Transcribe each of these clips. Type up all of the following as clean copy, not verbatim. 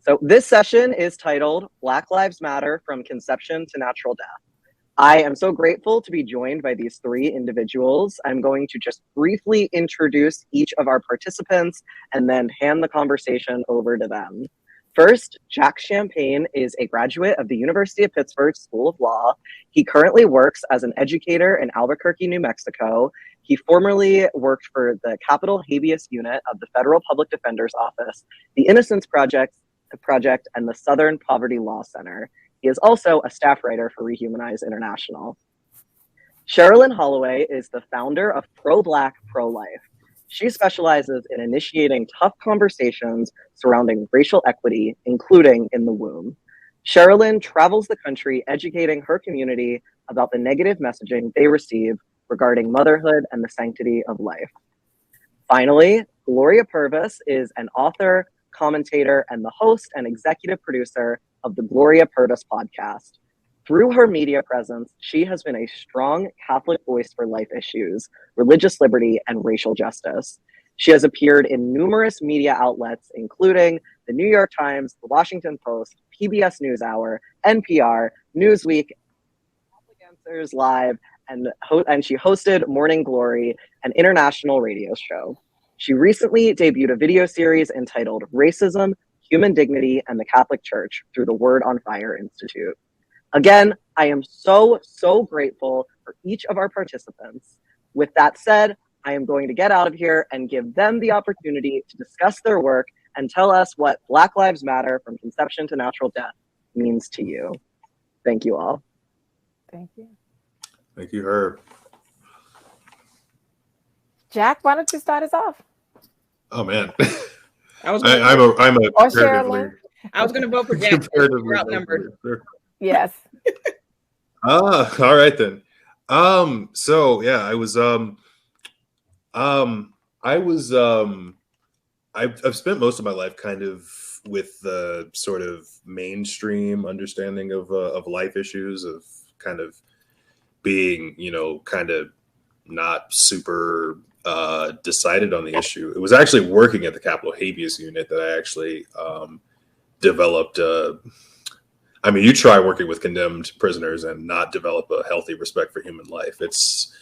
So this session is titled Black Lives Matter from Conception to Natural Death. I am so grateful to be joined by these three individuals. I'm going to just briefly introduce each of our participants and then hand the conversation over to them. First, Jack Champagne is a graduate of the University of Pittsburgh School of Law. He currently works as an educator in Albuquerque, New Mexico. He formerly worked for the Capital Habeas Unit of the Federal Public Defender's Office, the Innocence Project, and the Southern Poverty Law Center. He is also a staff writer for Rehumanize International. Sherilyn Holloway is the founder of Pro-Black, Pro-Life. She specializes in initiating tough conversations surrounding racial equity, including in the womb. Sherilyn travels the country educating her community about the negative messaging they receive regarding motherhood and the sanctity of life. Finally, Gloria Purvis is an author, commentator, and the host and executive producer of the Gloria Purvis podcast. Through her media presence, she has been a strong Catholic voice for life issues, religious liberty, and racial justice. She has appeared in numerous media outlets, including the New York Times, the Washington Post, PBS NewsHour, NPR, Newsweek, Catholic Answers Live, and she hosted Morning Glory, an international radio show. She recently debuted a video series entitled Racism, Human Dignity, and the Catholic Church through the Word on Fire Institute. Again, I am so grateful for each of our participants. With that said, I am going to get out of here and give them the opportunity to discuss their work and tell us what Black Lives Matter from Conception to Natural Death means to you. Thank you all. Thank you. Thank you, Herb. Jack, why don't you start us off? Oh man, I'm a or Sherilyn. I was going to vote for Jack. You're outnumbered. Yes. All right then. So yeah, I've spent most of my life kind of with the sort of mainstream understanding of life issues, of kind of being, kind of not super decided on the issue. It was actually working at the Capital Habeas Unit that I actually developed. You try working with condemned prisoners and not develop a healthy respect for human life. It's,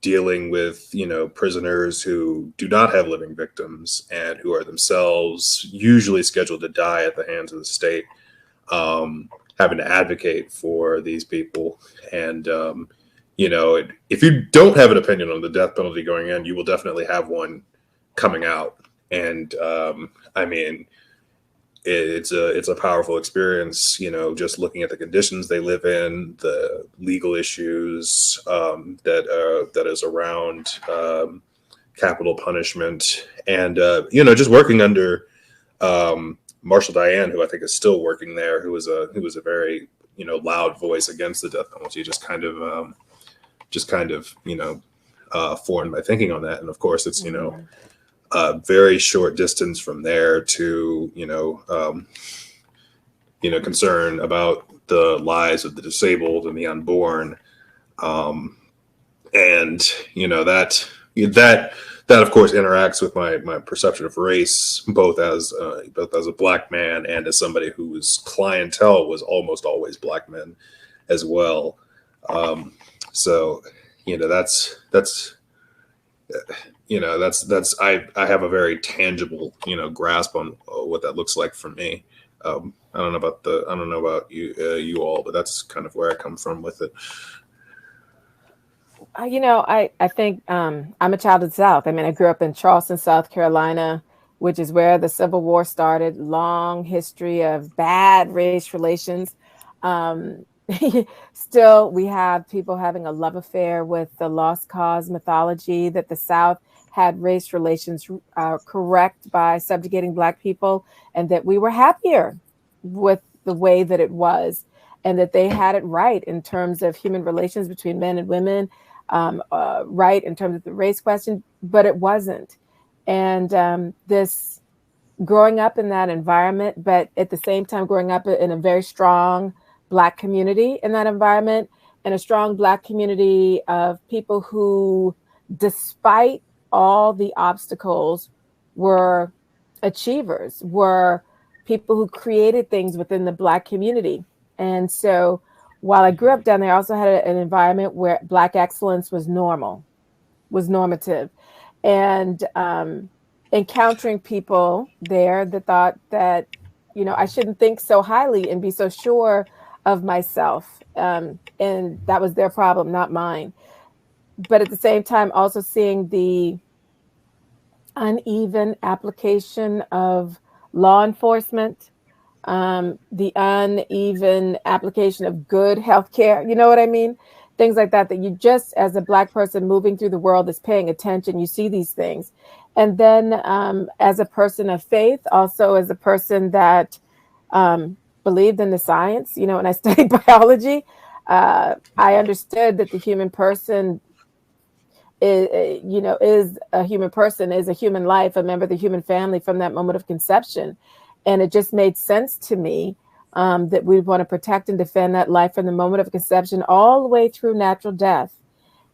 dealing with, prisoners who do not have living victims and who are themselves usually scheduled to die at the hands of the state, having to advocate for these people. And, if you don't have an opinion on the death penalty going in, you will definitely have one coming out. And, it's a powerful experience, just looking at the conditions they live in, the legal issues that is around capital punishment, and just working under Marshall Diane, who I think is still working there, who was a very loud voice against the death penalty, just kind of formed my thinking on that. And of course, it's a very short distance from there to concern about the lives of the disabled and the unborn, and that of course interacts with my perception of race, both as a Black man and as somebody whose clientele was almost always Black men as well. So I have a very tangible, grasp on what that looks like for me. I don't know about you all, but that's kind of where I come from with it. I think I'm a child of the South. I grew up in Charleston, South Carolina, which is where the Civil War started. Long history of bad race relations. Still, we have people having a love affair with the lost cause mythology that the South had race relations correct by subjugating Black people, and that we were happier with the way that it was, and that they had it right in terms of human relations between men and women, right in terms of the race question, but it wasn't. And this growing up in that environment, but at the same time growing up in a very strong Black community in that environment, and a strong Black community of people who, despite all the obstacles, were achievers were people who created things within the Black community. And so while I grew up down there, I also had an environment where Black excellence was normative. And encountering people there that thought that, I shouldn't think so highly and be so sure of myself. And that was their problem, not mine. But at the same time, also seeing the uneven application of law enforcement, the uneven application of good healthcare, you know what I mean? Things like that you just, as a Black person moving through the world, is paying attention, you see these things. And then as a person of faith, also as a person that believed in the science, when I studied biology, I understood that the human person is a human person, is a human life, a member of the human family from that moment of conception. And it just made sense to me that we want to protect and defend that life from the moment of conception all the way through natural death.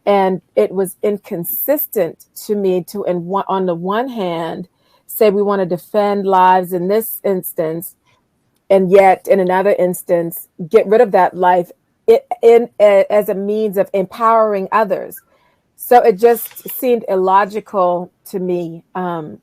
And it was inconsistent to me to, on the one hand, say we want to defend lives in this instance, and yet in another instance, get rid of that life as a means of empowering others. So it just seemed illogical to me,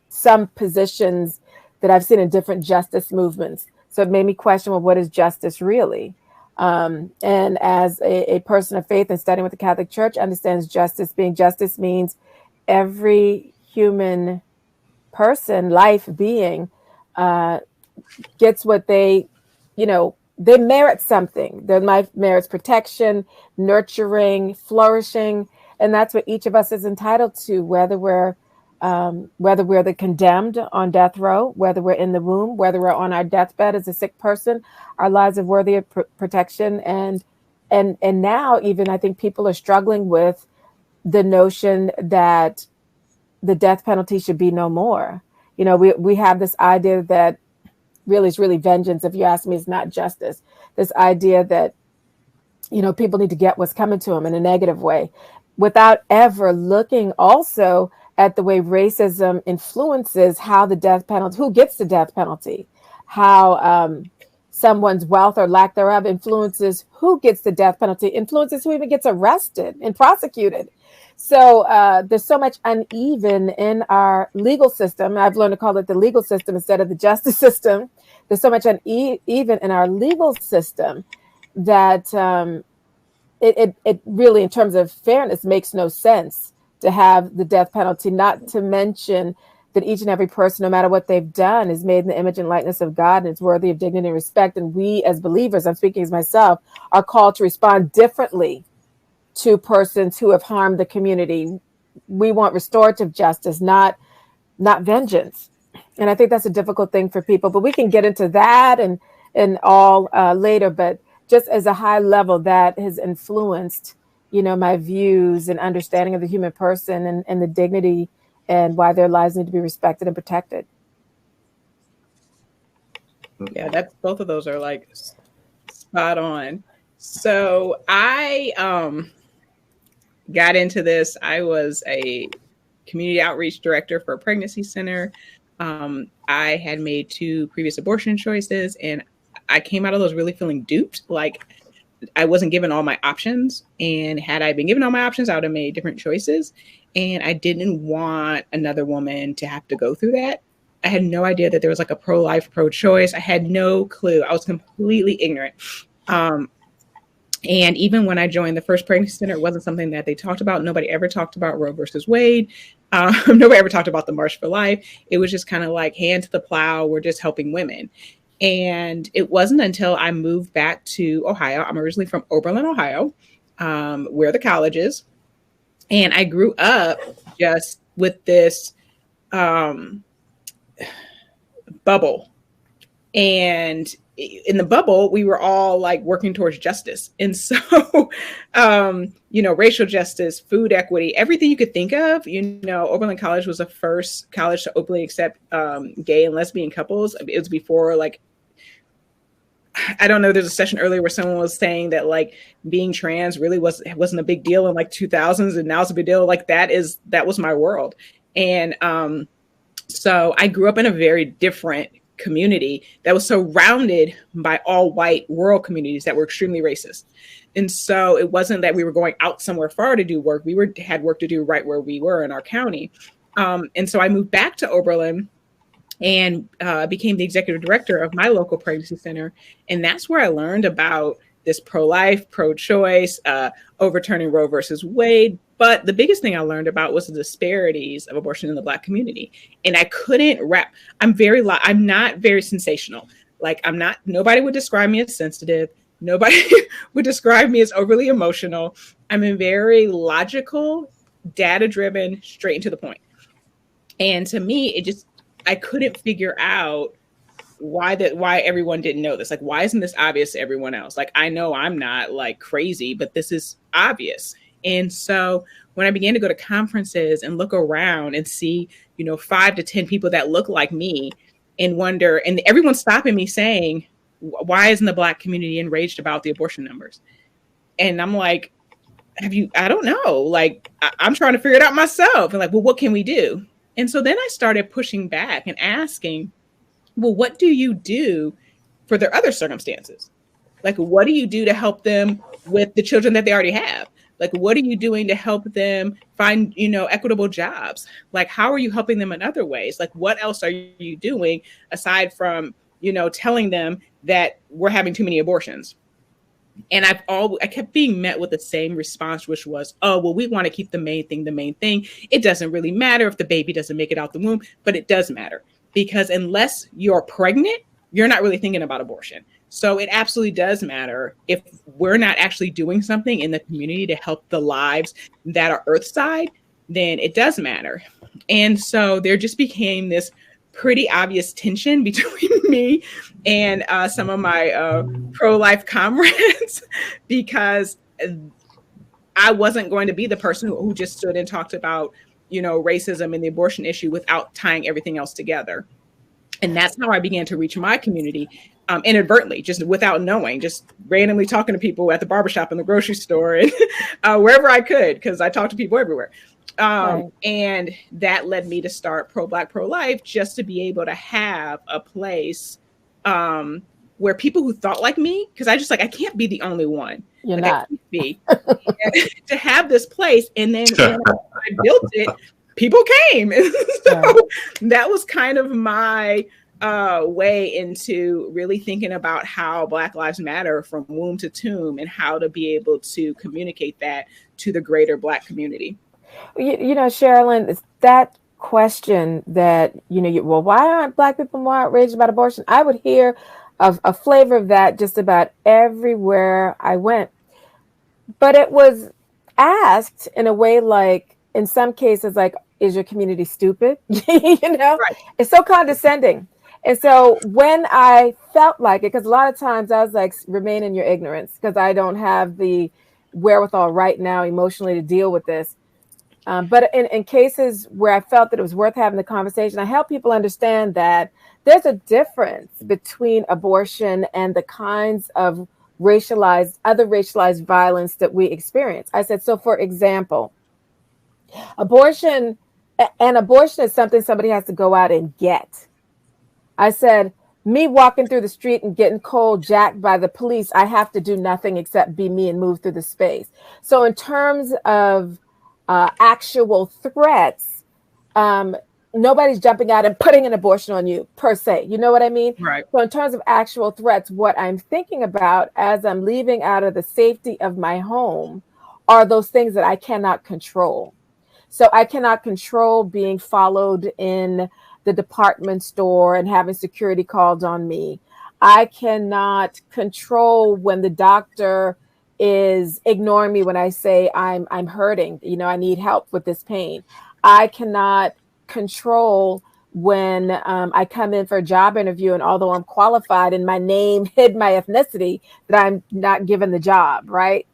some positions that I've seen in different justice movements. So it made me question, well, what is justice really? And as a person of faith and studying with the Catholic Church understands justice means every human person, life being, gets what they merit something. Their life merits protection, nurturing, flourishing. And that's what each of us is entitled to, whether we're the condemned on death row, whether we're in the womb, whether we're on our deathbed as a sick person, our lives are worthy of protection. And now even I think people are struggling with the notion that the death penalty should be no more. We have this idea that is really vengeance. If you ask me, it's not justice. This idea that, people need to get what's coming to them in a negative way, without ever looking also at the way racism influences how the death penalty, who gets the death penalty, how someone's wealth or lack thereof influences who gets the death penalty, influences who even gets arrested and prosecuted. So there's so much uneven in our legal system. I've learned to call it the legal system instead of the justice system. There's so much uneven in our legal system that it really, in terms of fairness, makes no sense to have the death penalty, not to mention that each and every person, no matter what they've done, is made in the image and likeness of God and is worthy of dignity and respect. And we as believers, I'm speaking as myself, are called to respond differently to persons who have harmed the community. We want restorative justice, not vengeance. And I think that's a difficult thing for people, but we can get into that and all later. But just as a high level, that has influenced, my views and understanding of the human person and the dignity and why their lives need to be respected and protected. Yeah, both of those are like spot on. So I got into this. I was a community outreach director for a pregnancy center. I had made 2 previous abortion choices, and I came out of those really feeling duped. Like I wasn't given all my options. And had I been given all my options, I would have made different choices. And I didn't want another woman to have to go through that. I had no idea that there was like a pro-life, pro-choice. I had no clue. I was completely ignorant. And even when I joined the first pregnancy center, it wasn't something that they talked about. Nobody ever talked about Roe versus Wade. Nobody ever talked about the March for Life. It was just kind of like hand to the plow. We're just helping women. And it wasn't until I moved back to Ohio. I'm originally from Oberlin, Ohio, where the college is. And I grew up just with this bubble. And in the bubble, we were all like working towards justice. And so, racial justice, food equity, everything you could think of, Oberlin College was the first college to openly accept gay and lesbian couples. It was before I don't know, there's a session earlier where someone was saying that like being trans really wasn't a big deal in like 2000s and now it's a big deal. Like that was my world. And So I grew up in a very different community that was surrounded by all white rural communities that were extremely racist. And so it wasn't that we were going out somewhere far to do work. Had work to do right where we were in our county. And so I moved back to Oberlin and became the executive director of my local pregnancy center. And that's where I learned about this pro-life, pro-choice, overturning Roe versus Wade. But the biggest thing I learned about was the disparities of abortion in the Black community. And I couldn't I'm not very sensational. Like nobody would describe me as sensitive. Nobody would describe me as overly emotional. I'm a very logical, data-driven, straight and to the point. And to me, I couldn't figure out why everyone didn't know this. Like, why isn't this obvious to everyone else? Like, I know I'm not like crazy, but this is obvious. And so when I began to go to conferences and look around and see, 5 to 10 people that look like me and wonder, and everyone's stopping me saying, why isn't the Black community enraged about the abortion numbers? And I'm like, I don't know. Like, I'm trying to figure it out myself. And like, well, what can we do? And so then I started pushing back and asking, well, what do you do for their other circumstances? Like, what do you do to help them with the children that they already have? Like, what are you doing to help them find, equitable jobs? Like, how are you helping them in other ways? Like, what else are you doing aside from, telling them that we're having too many abortions? And I kept being met with the same response, which was, oh, well, we want to keep the main thing. It doesn't really matter if the baby doesn't make it out the womb, but it does matter, because unless you're pregnant, you're not really thinking about abortion. So it absolutely does matter if we're not actually doing something in the community to help the lives that are Earthside, then it does matter. And so there just became this pretty obvious tension between me and some of my pro-life comrades, because I wasn't going to be the person who just stood and talked about, racism and the abortion issue without tying everything else together. And that's how I began to reach my community inadvertently, just without knowing, just randomly talking to people at the barbershop and the grocery store and wherever I could, because I talk to people everywhere. Right. And that led me to start Pro-Black, Pro-Life, just to be able to have a place where people who thought like me, because I can't be the only one. You're not. I can't be. To have this place. And then when I built it, people came. So that was kind of my way into really thinking about how Black Lives Matter from womb to tomb, and how to be able to communicate that to the greater Black community. Sherilyn, that question that, well, why aren't Black people more outraged about abortion? I would hear of a flavor of that just about everywhere I went. But it was asked in a way like, in some cases, like, is your community stupid? Right. It's so condescending. And so when I felt like it, because a lot of times I was like, remain in your ignorance, because I don't have the wherewithal right now emotionally to deal with this. But in cases where I felt that it was worth having the conversation, I help people understand that there's a difference between abortion and the kinds of other racialized violence that we experience. I said, so for example, abortion is something somebody has to go out and get. I said, me walking through the street and getting cold jacked by the police, I have to do nothing except be me and move through the space. So in terms of actual threats, nobody's jumping out and putting an abortion on you per se. You know what I mean? Right. So in terms of actual threats, what I'm thinking about as I'm leaving out of the safety of my home are those things that I cannot control. So I cannot control being followed in the department store and having security called on me. I cannot control when the doctor is ignoring me when I say I'm hurting, I need help with this pain. I cannot control when I come in for a job interview, and although I'm qualified and my name hid my ethnicity, that I'm not given the job, right?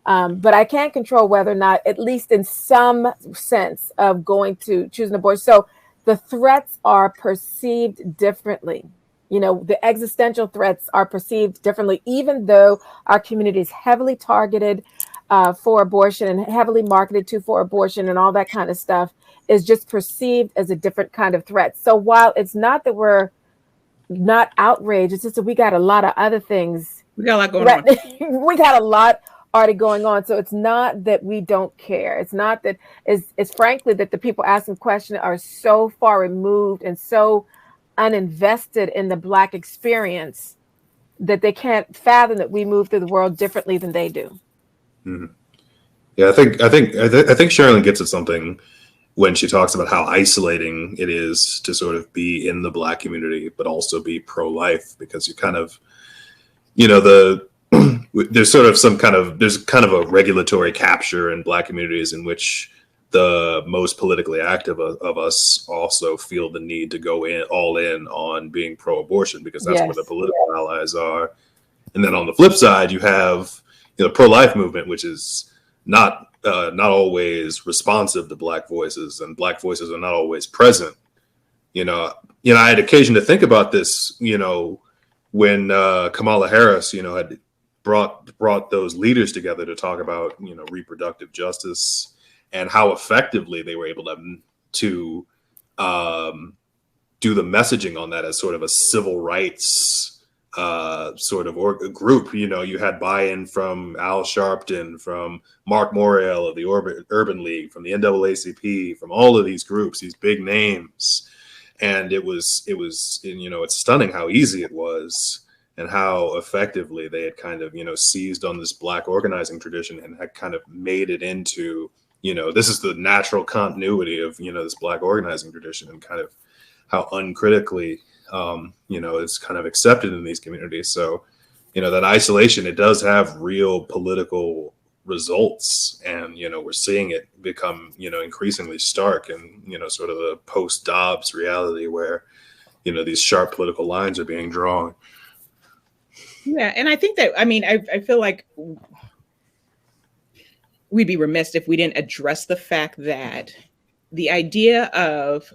But I can control whether or not, at least in some sense, of going to choose an abortion. So the threats are perceived differently. The existential threats are perceived differently, even though our community is heavily targeted. for abortion and heavily marketed to for abortion and all that kind of stuff is just perceived as a different kind of threat. So while it's not that we're not outraged, it's just that we got a lot of other things. We got a lot going on. We got a lot already going on. So it's not that we don't care. It's not that it's frankly that the people asking questions are so far removed and so uninvested in the Black experience that they can't fathom that we move through the world differently than they do. Mm-hmm. Yeah, I think Sherilyn gets at something when she talks about how isolating it is to sort of be in the Black community, but also be pro-life, because you kind of, there's kind of a regulatory capture in Black communities in which the most politically active of us also feel the need to go all in on being pro-abortion, because that's where the political allies are. And then on the flip side, you have the pro-life movement, which is not always responsive to Black voices, and Black voices are not always present. I had occasion to think about this, when Kamala Harris, had brought those leaders together to talk about, reproductive justice and how effectively they were able to do the messaging on that as sort of a civil rights sort of group. You had buy-in from Al Sharpton, from Mark Morial of the Urban League, from the NAACP, from all of these groups, these big names. And it's stunning how easy it was and how effectively they had kind of, seized on this Black organizing tradition and had kind of made it into, this is the natural continuity of, this Black organizing tradition, and kind of how uncritically, it's kind of accepted in these communities. So, that isolation, it does have real political results, and, we're seeing it become, increasingly stark, and, sort of the post-Dobbs reality where, these sharp political lines are being drawn. Yeah. And I think that, I feel like we'd be remiss if we didn't address the fact that the idea of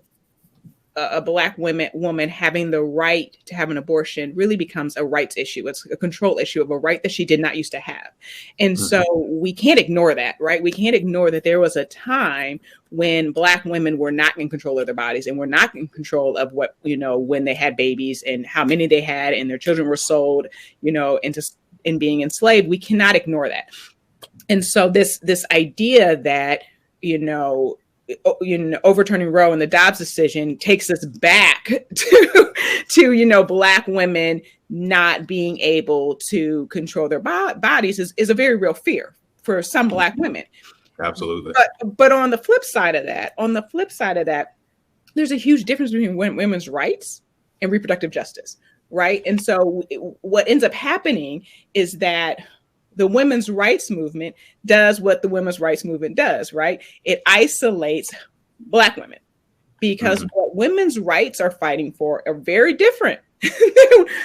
a Black woman having the right to have an abortion really becomes a rights issue. It's a control issue of a right that she did not used to have. And so we can't ignore that, right? We can't ignore that there was a time when Black women were not in control of their bodies and were not in control of what, when they had babies and how many they had, and their children were sold, in being enslaved. We cannot ignore that. And so this idea that, overturning Roe and the Dobbs decision takes us back to Black women not being able to control their bodies is a very real fear for some Black women. Absolutely. But on the flip side of that, there's a huge difference between women's rights and reproductive justice, right? And so what ends up happening is that the women's rights movement does what the women's rights movement does, right? It isolates Black women, because what women's rights are fighting for are very different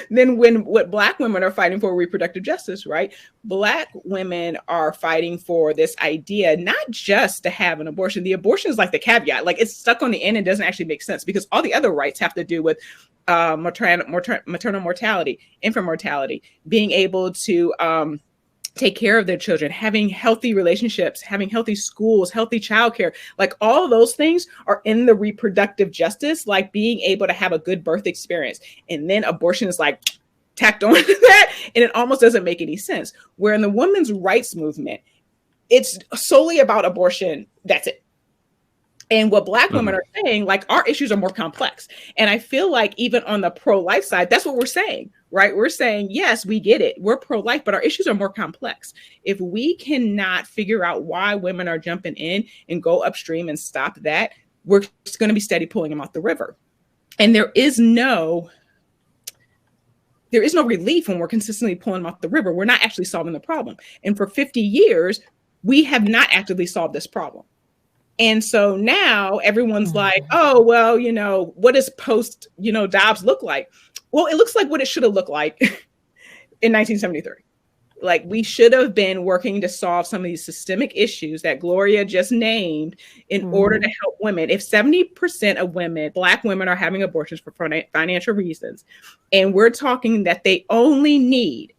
than what Black women are fighting for reproductive justice, right? Black women are fighting for this idea, not just to have an abortion. The abortion is like the caveat, like it's stuck on the end and doesn't actually make sense, because all the other rights have to do with maternal mortality, infant mortality, being able to take care of their children, having healthy relationships, having healthy schools, healthy childcare. Like all of those things are in the reproductive justice, like being able to have a good birth experience. And then abortion is like tacked on to that, and it almost doesn't make any sense. Where in the women's rights movement, it's solely about abortion. That's it. And what Black women are saying, like, our issues are more complex. And I feel like even on the pro-life side, that's what we're saying, right? We're saying, yes, we get it. We're pro-life, but our issues are more complex. If we cannot figure out why women are jumping in and go upstream and stop that, we're just going to be steady pulling them out the river. And there is no relief when we're consistently pulling them out the river. We're not actually solving the problem. And for 50 years, we have not actively solved this problem. And so now everyone's like, oh, well, what does post, Dobbs look like? Well, it looks like what it should have looked like in 1973. Like, we should have been working to solve some of these systemic issues that Gloria just named in order to help women. If 70% of women, Black women, are having abortions for financial reasons, and we're talking that they only need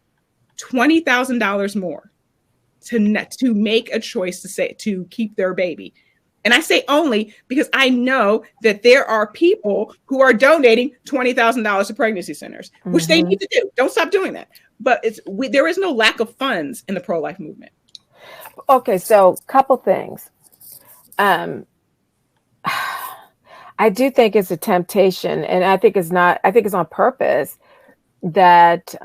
$20,000 more to make a choice to keep their baby. And I say only because I know that there are people who are donating $20,000 to pregnancy centers, which they need to do. Don't stop doing that. But there is no lack of funds in the pro-life movement. Okay, so couple things. I do think it's a temptation, and I think it's not. I think it's on purpose that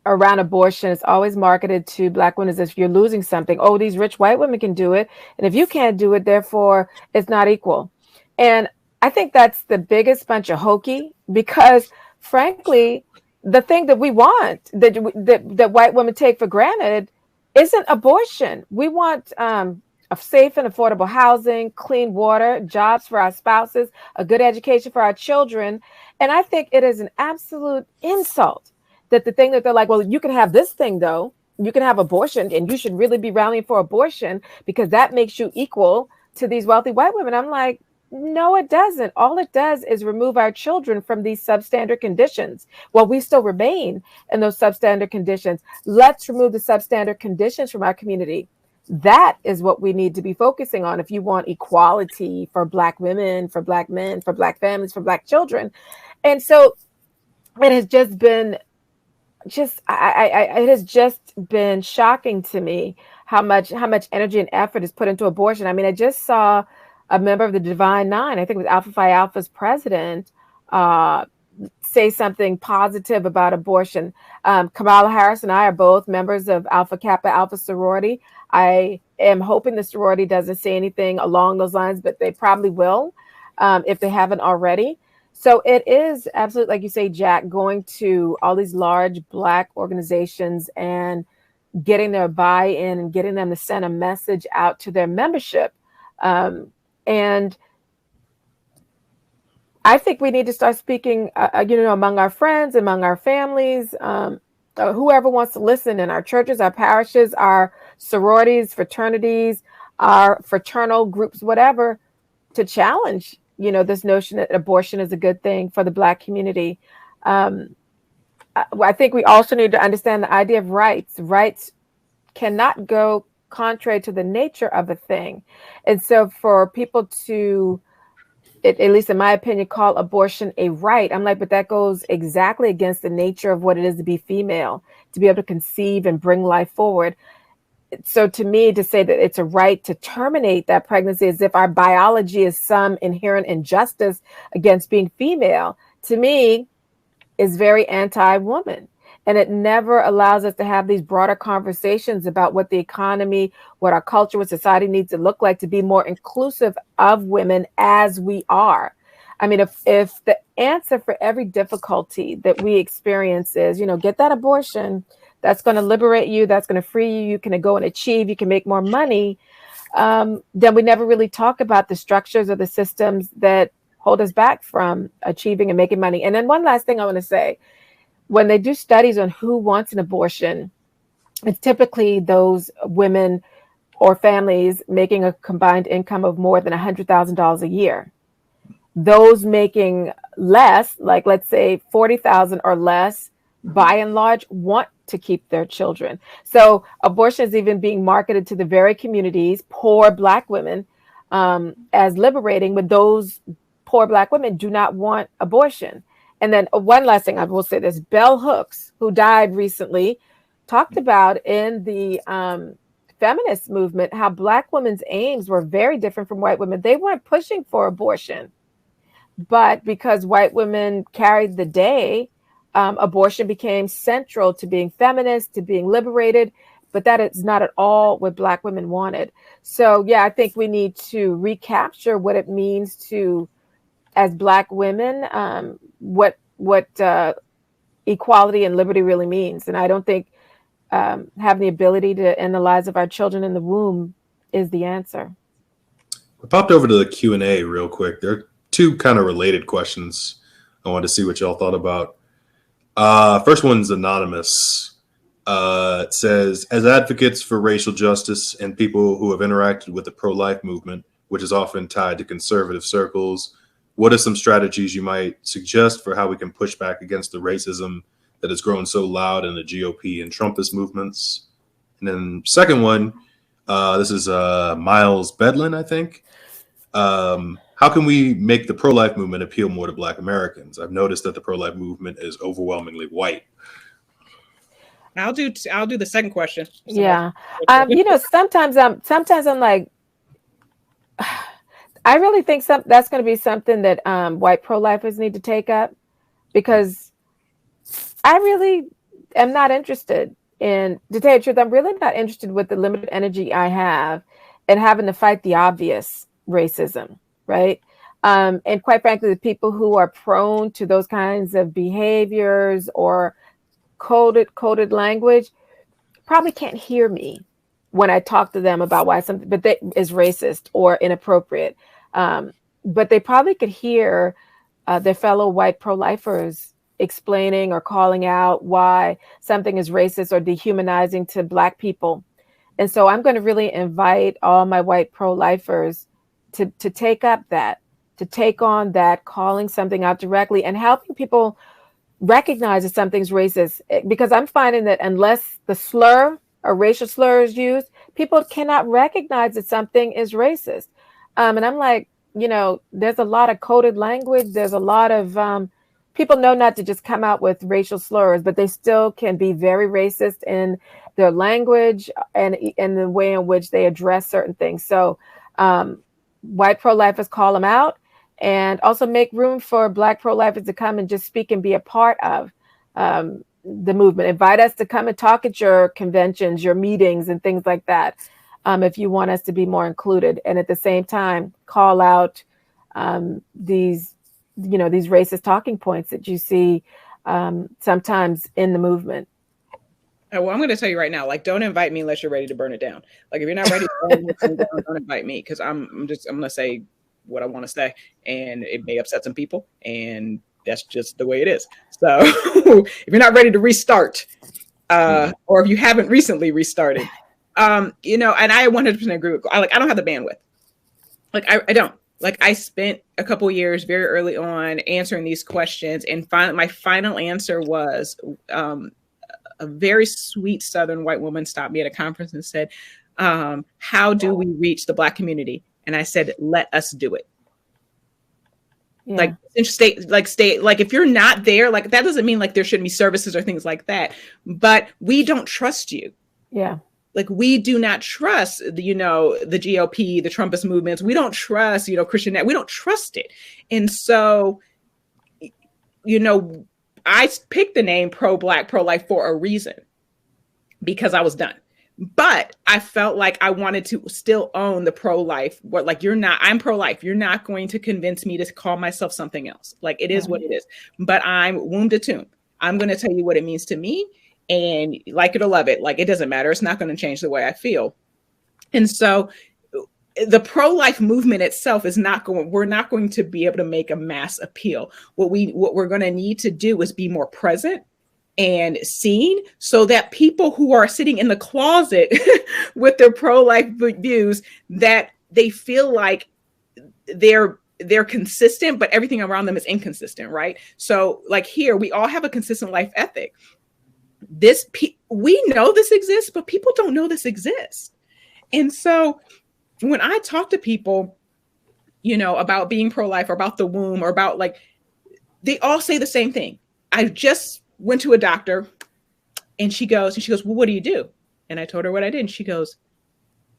around abortion, it's always marketed to Black women as if you're losing something. Oh, these rich white women can do it, and if you can't do it, therefore it's not equal. And I think that's the biggest bunch of hokey, because frankly, the thing that we want, that white women take for granted, isn't abortion. We want a safe and affordable housing, clean water, jobs for our spouses, a good education for our children. And I think it is an absolute insult that the thing that they're like, well, you can have this thing, though. You can have abortion, and you should really be rallying for abortion because that makes you equal to these wealthy white women. I'm like, no, it doesn't. All it does is remove our children from these substandard conditions. Well, we still remain in those substandard conditions. Let's remove the substandard conditions from our community. That is what we need to be focusing on if you want equality for Black women, for Black men, for Black families, for Black children. And so it has just been it has just been shocking to me how much energy and effort is put into abortion. I mean, I just saw a member of the Divine Nine, I think it was Alpha Phi Alpha's president, say something positive about abortion. Kamala Harris and I are both members of Alpha Kappa Alpha sorority. I am hoping the sorority doesn't say anything along those lines, but they probably will if they haven't already. So it is absolutely, like you say, Jack, going to all these large Black organizations and getting their buy-in and getting them to send a message out to their membership. And I think we need to start speaking, among our friends, among our families, whoever wants to listen in our churches, our parishes, our sororities, fraternities, our fraternal groups, whatever, to challenge this notion that abortion is a good thing for the Black community. I think we also need to understand the idea of rights. Rights cannot go contrary to the nature of a thing. And so for people to, at least in my opinion, call abortion a right, I'm like, but that goes exactly against the nature of what it is to be female, to be able to conceive and bring life forward. So to me, to say that it's a right to terminate that pregnancy as if our biology is some inherent injustice against being female, to me, is very anti-woman. And it never allows us to have these broader conversations about what the economy, what our culture, what society needs to look like to be more inclusive of women as we are. I mean, if the answer for every difficulty that we experience is, get that abortion, that's going to liberate you, that's going to free you, you can go and achieve, you can make more money, then we never really talk about the structures or the systems that hold us back from achieving and making money. And then one last thing I want to say, when they do studies on who wants an abortion, it's typically those women or families making a combined income of more than $100,000 a year. Those making less, like let's say $40,000 or less, by and large, want to keep their children. So abortion is even being marketed to the very communities, poor Black women, as liberating, when those poor Black women do not want abortion. And then one last thing I will say this, Bell Hooks, who died recently, talked about in the feminist movement how Black women's aims were very different from white women. They weren't pushing for abortion, but because white women carried the day, abortion became central to being feminist, to being liberated, but that is not at all what Black women wanted. So yeah, I think we need to recapture what it means to, as Black women, what equality and liberty really means. And I don't think having the ability to end the lives of our children in the womb is the answer. I popped over to the Q&A real quick. There are two kind of related questions I wanted to see what y'all thought about. First one's anonymous. It says, as advocates for racial justice and people who have interacted with the pro-life movement, which is often tied to conservative circles, what are some strategies you might suggest for how we can push back against the racism that has grown so loud in the GOP and Trumpist movements? And then second one, this is Miles Bedlin, I think. How can we make the pro-life movement appeal more to Black Americans? I've noticed that the pro-life movement is overwhelmingly white. I'll do the second question. Yeah. Sometimes I'm like, I really think that's going to be something that white pro-lifers need to take up, because I really am not interested in, to tell you the truth, I'm really not interested with the limited energy I have in having to fight the obvious racism, right? And quite frankly, the people who are prone to those kinds of behaviors or coded language probably can't hear me when I talk to them about why something is racist or inappropriate. But they probably could hear their fellow white pro-lifers explaining or calling out why something is racist or dehumanizing to Black people. And so I'm going to really invite all my white pro-lifers to take up that, to take on that, calling something out directly and helping people recognize that something's racist. Because I'm finding that unless the slur or racial slur is used, people cannot recognize that something is racist. And I'm like, there's a lot of coded language. There's a lot of people know not to just come out with racial slurs, but they still can be very racist in their language and in the way in which they address certain things. So white pro-lifers call them out, and also make room for Black pro-lifers to come and just speak and be a part of the movement. Invite us to come and talk at your conventions, your meetings, and things like that, if you want us to be more included. And at the same time, call out these racist talking points that you see sometimes in the movement. Well, I'm going to tell you right now, like, don't invite me unless you're ready to burn it down. Like, if you're not ready to burn it down, don't invite me, because I'm going to say what I want to say, and it may upset some people, and that's just the way it is. So if you're not ready to restart, or if you haven't recently restarted, and I 100% agree with, I don't have the bandwidth. Like, I don't. Like, I spent a couple years very early on answering these questions, and my final answer was a very sweet Southern white woman stopped me at a conference and said, how do we reach the Black community? And I said, let us do it. Yeah. Like, if you're not there, like, that doesn't mean like there shouldn't be services or things like that, but we don't trust you. Yeah. Like, we do not trust the GOP, the Trumpist movements. We don't trust, Christian Net. We don't trust it. And so, I picked the name pro-Black, pro-life for a reason, because I was done. But I felt like I wanted to still own the pro-life. What, like, I'm pro-life. You're not going to convince me to call myself something else. Like, it is what it is. But I'm womb to tomb. I'm going to tell you what it means to me, and like it or love it. Like, it doesn't matter. It's not going to change the way I feel. And so the pro-life movement itself we're not going to be able to make a mass appeal. What we're going to need to do is be more present and seen, so that people who are sitting in the closet with their pro-life views, that they feel like they're consistent, but everything around them is inconsistent, right? So, like, here, we all have a consistent life ethic. We know this exists, but people don't know this exists. And so when I talk to people, about being pro-life or about the womb or about, like, they all say the same thing. I just went to a doctor, and she goes, well, what do you do? And I told her what I did. And she goes,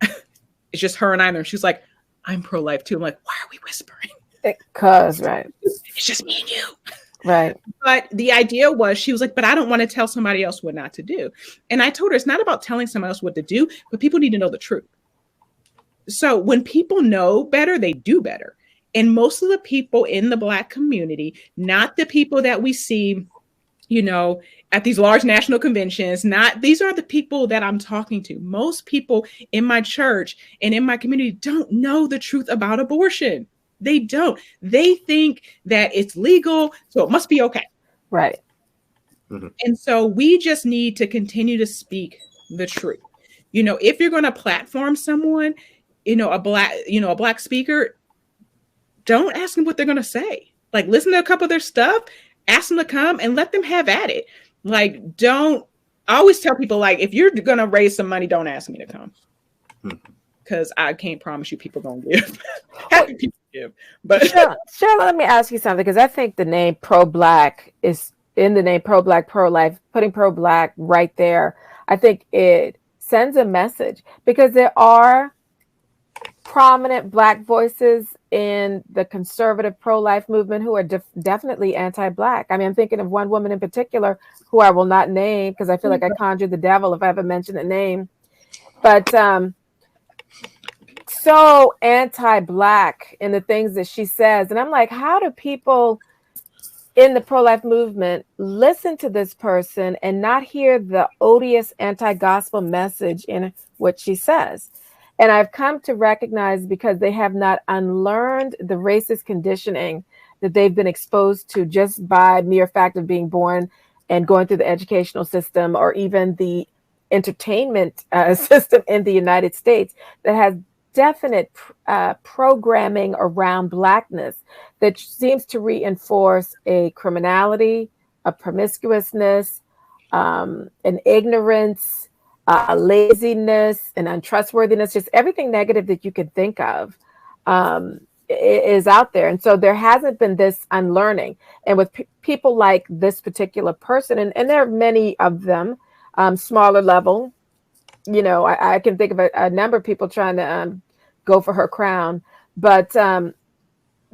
it's just her and I. And she's like, I'm pro-life too. I'm like, why are we whispering? Because, right. It's just me and you. Right. But the idea was, she was like, but I don't want to tell somebody else what not to do. And I told her, it's not about telling somebody else what to do, but people need to know the truth. So when people know better, they do better. And most of the people in the Black community, not the people that we see, at these large national conventions, these are the people that I'm talking to. Most people in my church and in my community don't know the truth about abortion. They don't. They think that it's legal, so it must be okay. Right. Mm-hmm. And so we just need to continue to speak the truth. If you're going to platform someone, a Black speaker, don't ask them what they're going to say. Like, listen to a couple of their stuff, ask them to come and let them have at it. Like, don't I always tell people, like, if you're going to raise some money, don't ask me to come. Because I can't promise you people don't give. Happy people give. But Cheryl, let me ask you something, because I think the name pro-Black is in the name pro-Black, pro-life, putting pro-Black right there. I think it sends a message, because there are prominent Black voices in the conservative pro-life movement who are definitely anti-Black. I mean, I'm thinking of one woman in particular who I will not name, because I feel like I conjure the devil if I ever mention the name. But so anti-Black in the things that she says. And I'm like, how do people in the pro-life movement listen to this person and not hear the odious anti-gospel message in what she says? And I've come to recognize, because they have not unlearned the racist conditioning that they've been exposed to just by mere fact of being born and going through the educational system, or even the entertainment system in the United States, that has definite programming around Blackness that seems to reinforce a criminality, a promiscuousness, an ignorance, a laziness, an untrustworthiness, just everything negative that you can think of is out there. And so there hasn't been this unlearning. And with people like this particular person, and there are many of them, smaller level, you know, I can think of a number of people trying to go for her crown, but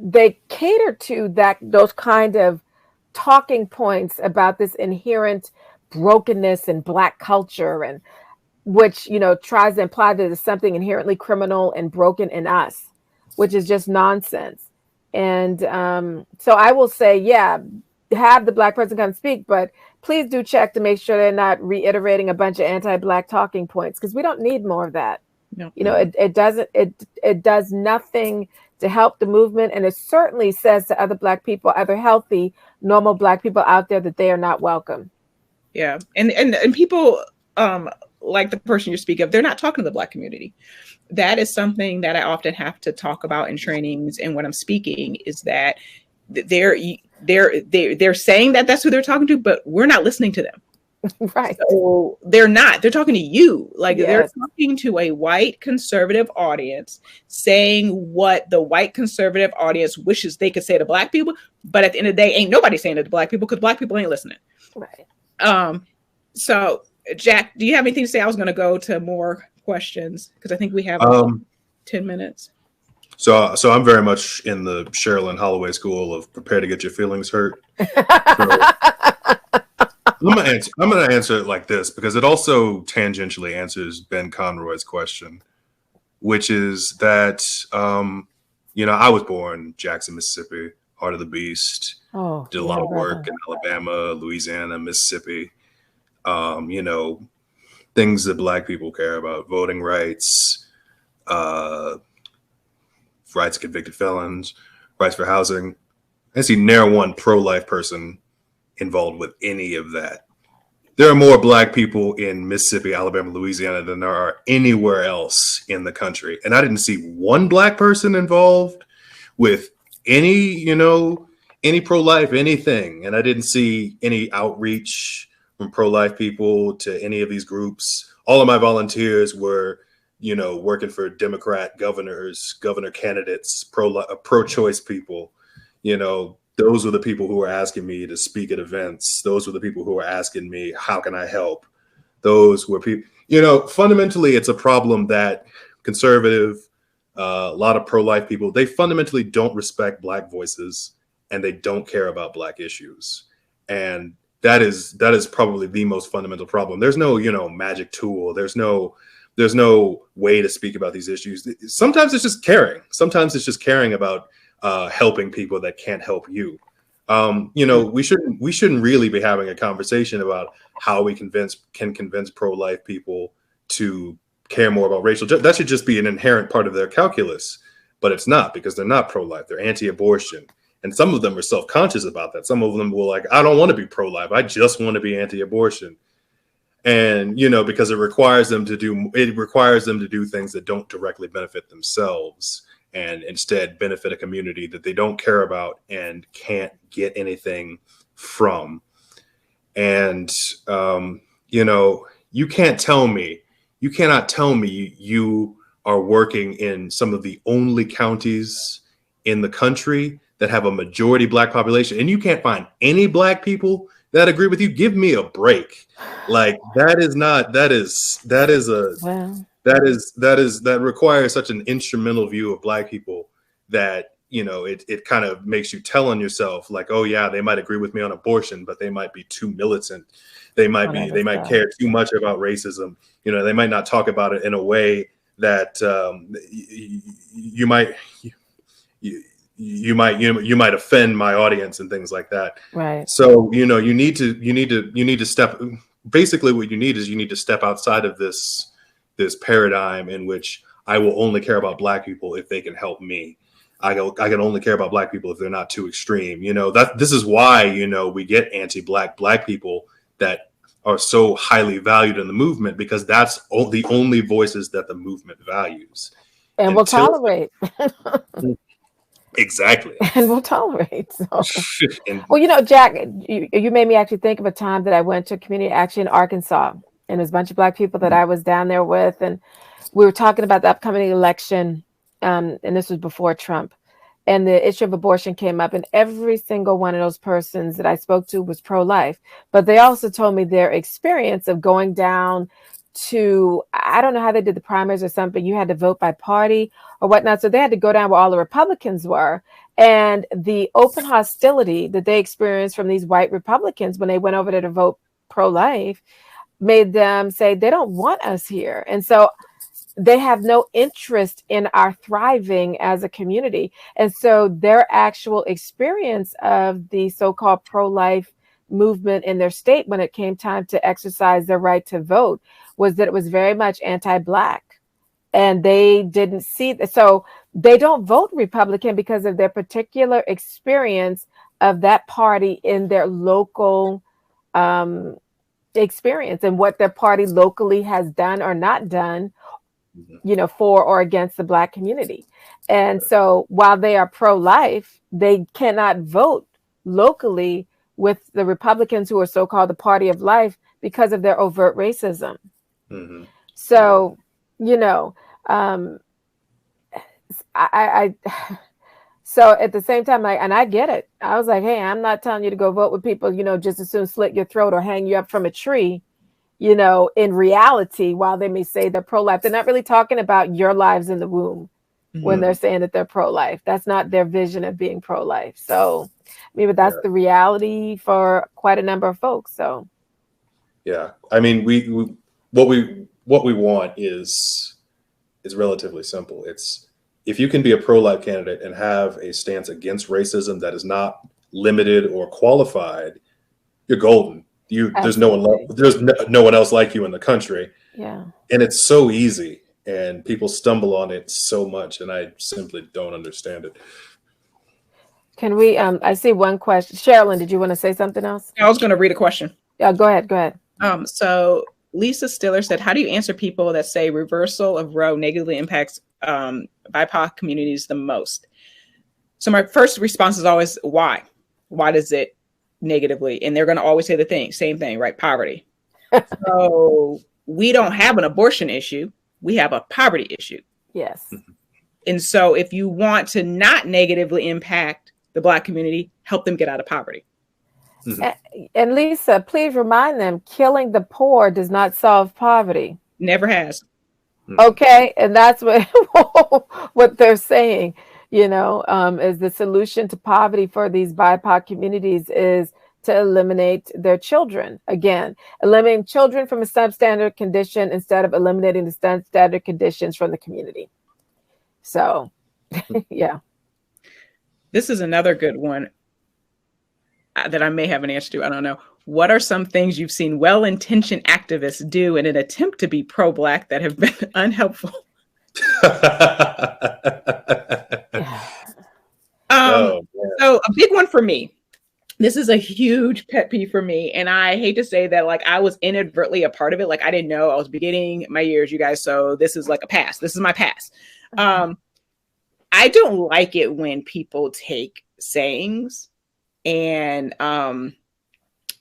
they cater to those kind of talking points about this inherent brokenness in Black culture, and which, you know, tries to imply that there's something inherently criminal and broken in us, which is just nonsense. And so I will say, yeah, have the Black person come speak, but please do check to make sure they're not reiterating a bunch of anti-Black talking points, because we don't need more of that. No. You know, it does nothing to help the movement, and it certainly says to other Black people, other healthy, normal Black people out there, that they are not welcome. Yeah, and people like the person you speak of, they're not talking to the Black community. That is something that I often have to talk about in trainings, and when I'm speaking, is that they're saying that that's who they're talking to, but we're not listening to them. Right. So they're talking to you. Like, yes. They're talking to a white conservative audience, saying what the white conservative audience wishes they could say to Black people. But at the end of the day, ain't nobody saying it to Black people, because Black people ain't listening. Right. So Jack, do you have anything to say? I was going to go to more questions, because I think we have 10 minutes. So I'm very much in the Sherilyn Holloway school of prepare to get your feelings hurt. I'm gonna answer it like this, because it also tangentially answers Ben Conroy's question, which is that you know, I was born Jackson, Mississippi, heart of the beast. Did a lot of work in Alabama, Louisiana, Mississippi. You know, things that Black people care about: voting rights, rights of convicted felons, rights for housing. I see ne'er one pro-life person involved with any of that. There are more Black people in Mississippi, Alabama, Louisiana than there are anywhere else in the country. And I didn't see one Black person involved with any, you know, any pro-life, anything. And I didn't see any outreach from pro-life people to any of these groups. All of my volunteers were, you know, working for Democrat governor candidates, pro-choice people. You know, those were the people who were asking me to speak at events. Those were the people who were asking me, how can I help? Those were people, you know, fundamentally, it's a problem that conservative, a lot of pro-life people, they fundamentally don't respect Black voices, and they don't care about Black issues. And that is probably the most fundamental problem. There's no, you know, magic tool. There's no way to speak about these issues. Sometimes it's just caring. Sometimes it's just caring about helping people that can't help you. You know, we shouldn't really be having a conversation about how we can convince pro-life people to care more about racial justice. That should just be an inherent part of their calculus, but it's not, because they're not pro-life. They're anti-abortion. And some of them are self-conscious about that. Some of them will like, I don't want to be pro-life. I just want to be anti-abortion. And, you know, because it requires them to do things that don't directly benefit themselves, and instead benefit a community that they don't care about and can't get anything from. And you know, you cannot tell me you are working in some of the only counties in the country that have a majority Black population, and you can't find any Black people that agree with you. Give me a break. Like that requires such an instrumental view of Black people that, you know, it kind of makes you tell on yourself, like, oh yeah, they might agree with me on abortion, but they might be too militant. They might care too much about racism. You know, they might not talk about it in a way that you might offend my audience and things like that. Right. So, you know, you need to step. Basically, what you need to step outside of this paradigm in which I will only care about Black people if they can help me. I can only care about Black people if they're not too extreme. You know, this is why, you know, we get anti-Black people that are so highly valued in the movement, because that's the only voices that the movement values and will tolerate. Exactly. And will tolerate. So. Well, you know, Jack, you made me actually think of a time that I went to community action in Arkansas, and there's a bunch of Black people that I was down there with, and we were talking about the upcoming election. And this was before Trump, and the issue of abortion came up, and every single one of those persons that I spoke to was pro-life, but they also told me their experience of going down to, I don't know how they did the primaries or something, you had to vote by party or whatnot. So they had to go down where all the Republicans were, and the open hostility that they experienced from these white Republicans when they went over there to vote pro-life made them say they don't want us here. And so they have no interest in our thriving as a community. And so their actual experience of the so-called pro-life movement in their state when it came time to exercise their right to vote was that it was very much anti-Black. And they didn't see that. So they don't vote Republican because of their particular experience of that party in their local experience and what their party locally has done or not done, you know, for or against the Black community. And so while they are pro-life, they cannot vote locally with the Republicans who are so-called the party of life because of their overt racism. Mm-hmm. So, you know, so at the same time, and I get it. I was like, hey, I'm not telling you to go vote with people, you know, just as soon slit your throat or hang you up from a tree. You know, in reality, while they may say they're pro-life, they're not really talking about your lives in the womb when they're saying that they're pro-life. That's not their vision of being pro-life. So, I mean, but that's the reality for quite a number of folks. So, yeah, I mean, what we want is relatively simple. It's if you can be a pro-life candidate and have a stance against racism that is not limited or qualified, you're golden. There's no one else like you in the country. Yeah. And it's so easy, and people stumble on it so much, and I simply don't understand it. Can we I see one question. Sherilyn, did you want to say something else? I was going to read a question. Yeah, go ahead. So Lisa Stiller said, how do you answer people that say reversal of Roe negatively impacts BIPOC communities the most? So my first response is always, why? Why does it negatively? And they're going to always say the same thing, right? Poverty. So we don't have an abortion issue. We have a poverty issue. Yes. And so if you want to not negatively impact the Black community, help them get out of poverty. And Lisa, please remind them, killing the poor does not solve poverty. Never has. Okay. And that's what they're saying, you know, is the solution to poverty for these BIPOC communities is to eliminate their children. Again, eliminating children from a substandard condition instead of eliminating the substandard conditions from the community. So, yeah. This is another good one that I may have an answer to. I don't know. What are some things you've seen well-intentioned activists do in an attempt to be pro-Black that have been unhelpful? So a big one for me. This is a huge pet peeve for me. And I hate to say that, like, I was inadvertently a part of it. Like, I didn't know. I was beginning my years, you guys. So this is like a pass. This is my pass. I don't like it when people take sayings and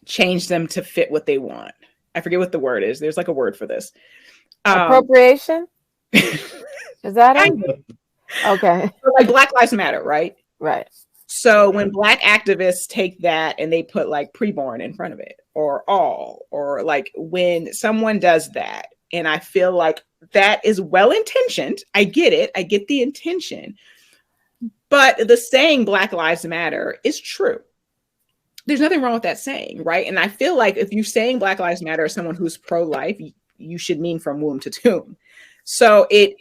change them to fit what they want. I forget what the word is. There's like a word for this. Appropriation? Is that it? Okay. Like Black Lives Matter, right? Right. So when Black activists take that and they put like preborn in front of it, or all, or like when someone does that, and I feel like that is well intentioned. I get it. I get the intention. But the saying Black Lives Matter is true. There's nothing wrong with that saying, right? And I feel like if you're saying Black Lives Matter as someone who's pro-life, you should mean from womb to tomb. So it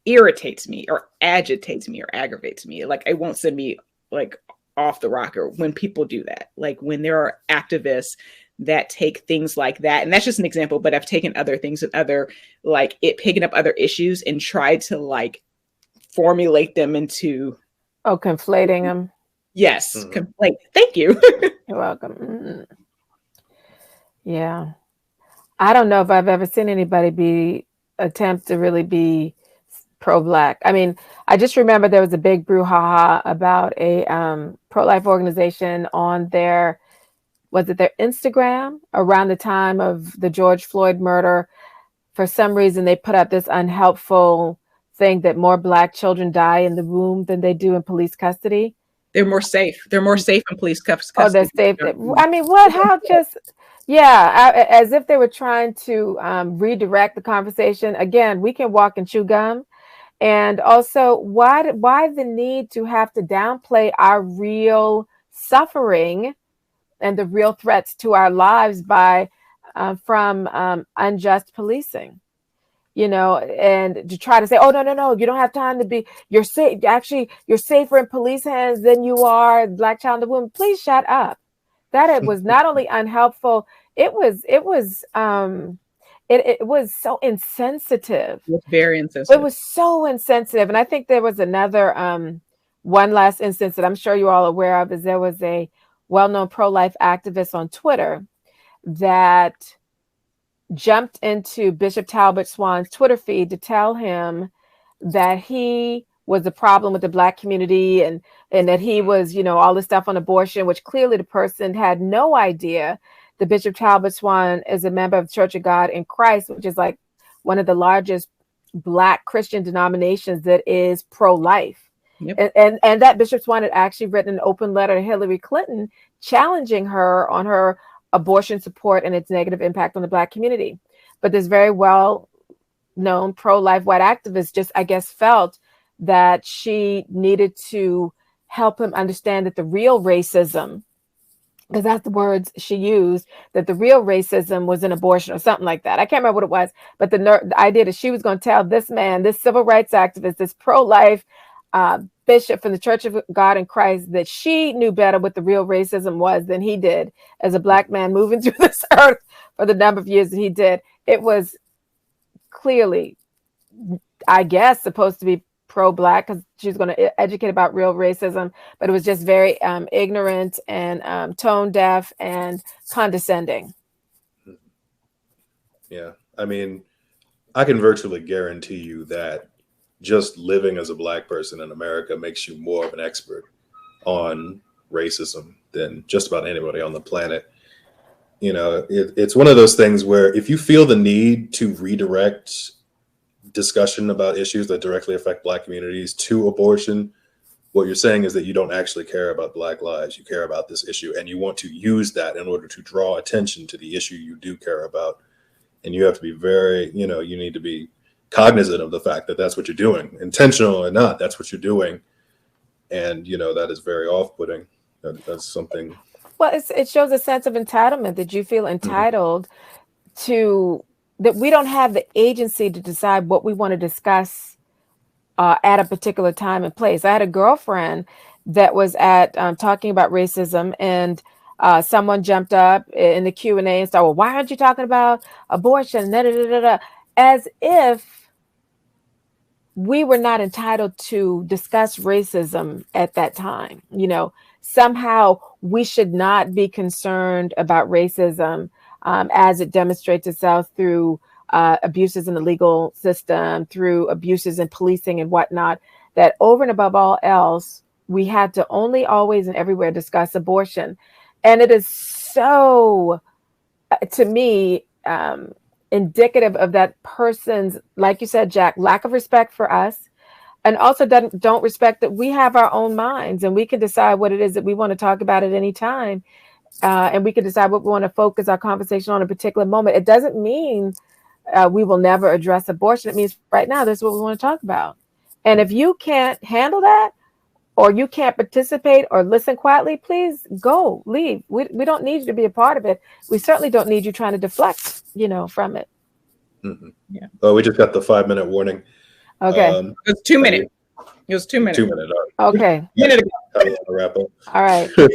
irritates me or agitates me or aggravates me. Like it won't send me like off the rocker when people do that. Like when there are activists that take things like that, and that's just an example, but I've taken other things and other like it picking up other issues and tried to like formulate them into conflating them. Yes, conflate. Thank you. You're welcome. Yeah, I don't know if I've ever seen anybody attempt to really be pro-Black. I mean, I just remember there was a big brouhaha about a pro-life organization on their Instagram around the time of the George Floyd murder. For some reason, they put up this unhelpful thing that more Black children die in the womb than they do in police custody. They're more safe. They're more safe in police custody. Oh, they're safe. I mean, what? How just... Yeah, as if they were trying to redirect the conversation. Again, we can walk and chew gum. And also, why the need to have to downplay our real suffering and the real threats to our lives from unjust policing? You know, and to try to say, oh, no, you don't have time to be, you're safe. Actually, you're safer in police hands than you are Black child in the womb. Please shut up. That it was not only unhelpful, it was so insensitive. It was very insensitive. It was so insensitive. And I think there was another one last instance that I'm sure you're all aware of, is there was a well-known pro-life activist on Twitter that jumped into Bishop Talbot Swan's Twitter feed to tell him that he was the problem with the Black community and that he was, you know, all this stuff on abortion, which clearly the person had no idea that Bishop Talbot Swan is a member of the Church of God in Christ, which is like one of the largest Black Christian denominations that is pro-life. Yep. And that Bishop Swan had actually written an open letter to Hillary Clinton challenging her on her abortion support and its negative impact on the Black community. But this very well-known pro-life white activist just, I guess, felt that she needed to help him understand that the real racism, because that's the words she used, that the real racism was in abortion or something like that. I can't remember what it was, but the idea that she was going to tell this man, this civil rights activist, this pro-life bishop from the Church of God in Christ, that she knew better what the real racism was than he did as a Black man moving through this earth for the number of years that he did. It was clearly, I guess, supposed to be pro-Black because she was going to educate about real racism, but it was just very ignorant and tone deaf and condescending. Yeah, I mean, I can virtually guarantee you that just living as a Black person in America makes you more of an expert on racism than just about anybody on the planet. You know, it's one of those things where if you feel the need to redirect discussion about issues that directly affect Black communities to abortion, what you're saying is that you don't actually care about Black lives. You care about this issue and you want to use that in order to draw attention to the issue you do care about. And you have to be very, you need to be cognizant of the fact that that's what you're doing, intentional or not, that's what you're doing. And, that is very off-putting. That's something. Well, it shows a sense of entitlement, that you feel entitled to, that we don't have the agency to decide what we want to discuss at a particular time and place. I had a girlfriend that was at talking about racism, and someone jumped up in the Q&A and said, well, why aren't you talking about abortion? Da, da, da, da, da. As if we were not entitled to discuss racism at that time. Somehow we should not be concerned about racism as it demonstrates itself through abuses in the legal system, through abuses in policing and whatnot, that over and above all else, we had to only, always, and everywhere discuss abortion. And it is so to me, indicative of that person's, like you said, Jack, lack of respect for us, and also don't respect that we have our own minds and we can decide what it is that we want to talk about at any time. And we can decide what we want to focus our conversation on a particular moment. It doesn't mean we will never address abortion. It means right now, this is what we want to talk about. And if you can't handle that, or you can't participate or listen quietly, please go, leave. We don't need you to be a part of it. We certainly don't need you trying to deflect, from it. Mm-hmm. Yeah. Oh, we just got the 5-minute warning. Okay. It was 2 minutes. It was 2 minutes. 2 minutes. Okay. Minute ago. Wrap up. All right. But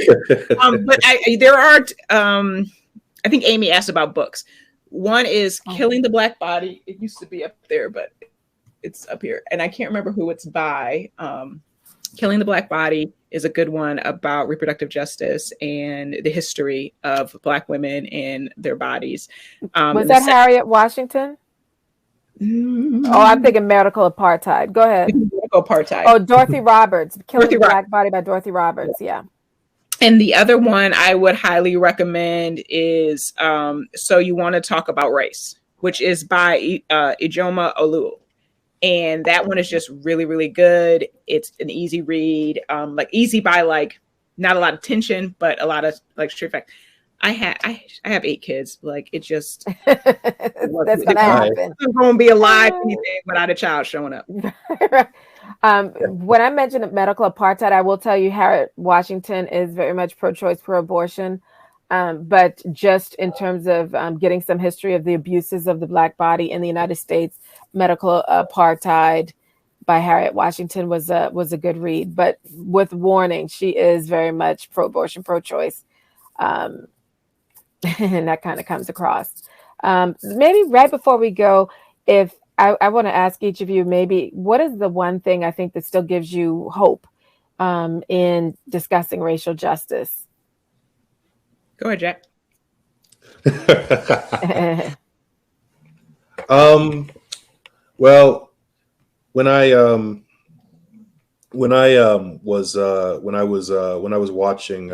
there are, I think Amy asked about books. One is Killing the Black Body. It used to be up there, but it's up here. And I can't remember who it's by. Killing the Black Body is a good one about reproductive justice and the history of Black women and their bodies. Was that Harriet Washington? Oh, I'm thinking Medical Apartheid. Go ahead. Medical Apartheid. Oh, Dorothy Roberts. Killing the Black Body by Dorothy Roberts. Yeah. And the other one I would highly recommend is So You Want to Talk About Race, which is by Ijoma Olu. And that one is just really, really good. It's an easy read, easy by not a lot of tension, but a lot of straight fact. I have 8 kids. It just that's gonna happen. It's gonna be alive anything without a child showing up. When I mentioned medical apartheid, I will tell you Harriet Washington is very much pro-choice, pro-abortion. But just in terms of getting some history of the abuses of the Black body in the United States, Medical Apartheid by Harriet Washington was a good read. But with warning, she is very much pro-abortion, pro-choice. And that kind of comes across. Maybe right before we go, if I want to ask each of you, maybe what is the one thing I think that still gives you hope in discussing racial justice? Go ahead, Jack. Well, when I was watching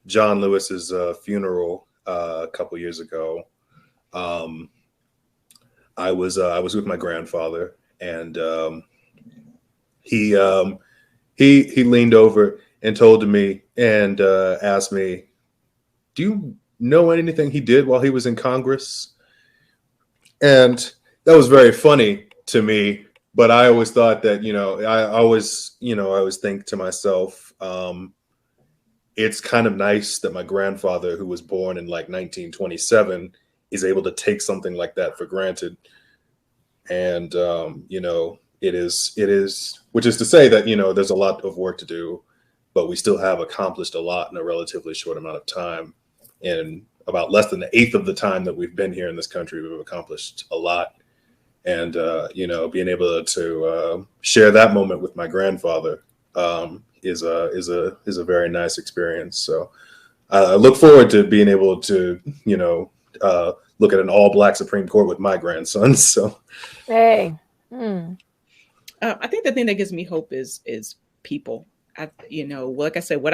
John Lewis's funeral a couple years ago, I was with my grandfather, and he leaned over and told me and asked me, "Do you know anything he did while he was in Congress?" And that was very funny to me, but I always thought that, I always think to myself, it's kind of nice that my grandfather, who was born in 1927, is able to take something like that for granted. And, it is, which is to say that, there's a lot of work to do, but we still have accomplished a lot in a relatively short amount of time. In about less than the eighth of the time that we've been here in this country, we've accomplished a lot. And, being able to share that moment with my grandfather is a very nice experience. So I look forward to being able to, look at an all-Black Supreme Court with my grandson. So, hey, I think the thing that gives me hope is people. Like I said, what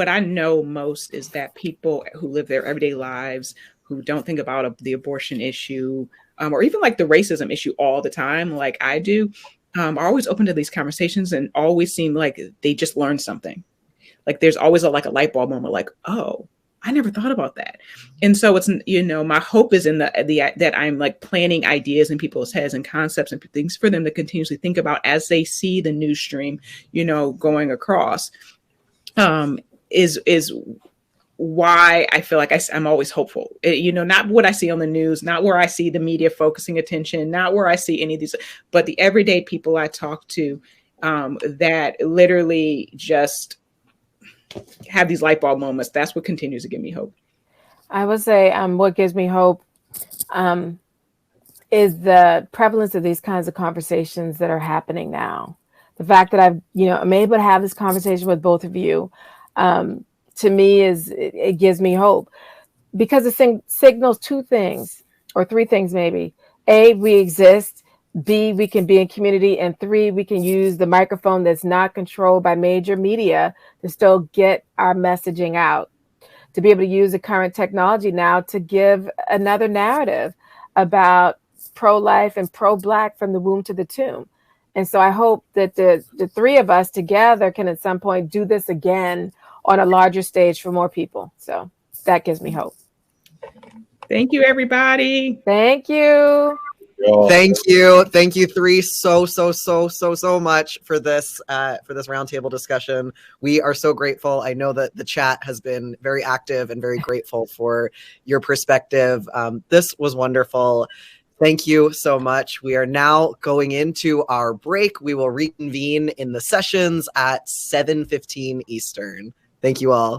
I know most is that people who live their everyday lives, who don't think about the abortion issue, or even the racism issue all the time, like I do, are always open to these conversations and always seem like they just learned something. There's always a light bulb moment, oh, I never thought about that. And so it's, my hope is in that I'm planting ideas in people's heads and concepts and things for them to continuously think about as they see the news stream, going across, is why I feel like I'm always hopeful. Not what I see on the news, not where I see the media focusing attention, not where I see any of these, but the everyday people I talk to that literally just have these light bulb moments. That's what continues to give me hope. I would say what gives me hope is the prevalence of these kinds of conversations that are happening now. The fact that I'm able to have this conversation with both of you, to me it gives me hope, because it signals 2 things or 3 things maybe. A, we exist. B, we can be in community. And 3, we can use the microphone that's not controlled by major media to still get our messaging out. to be able to use the current technology now to give another narrative about pro-life and pro-Black from the womb to the tomb. And so I hope that the three of us together can at some point do this again on a larger stage for more people. So that gives me hope. Thank you, everybody. Thank you. Thank you three so much for this roundtable discussion. We are so grateful. I know that the chat has been very active and very grateful for your perspective. This was wonderful. Thank you so much. We are now going into our break. We will reconvene in the sessions at 7:15 Eastern. Thank you all.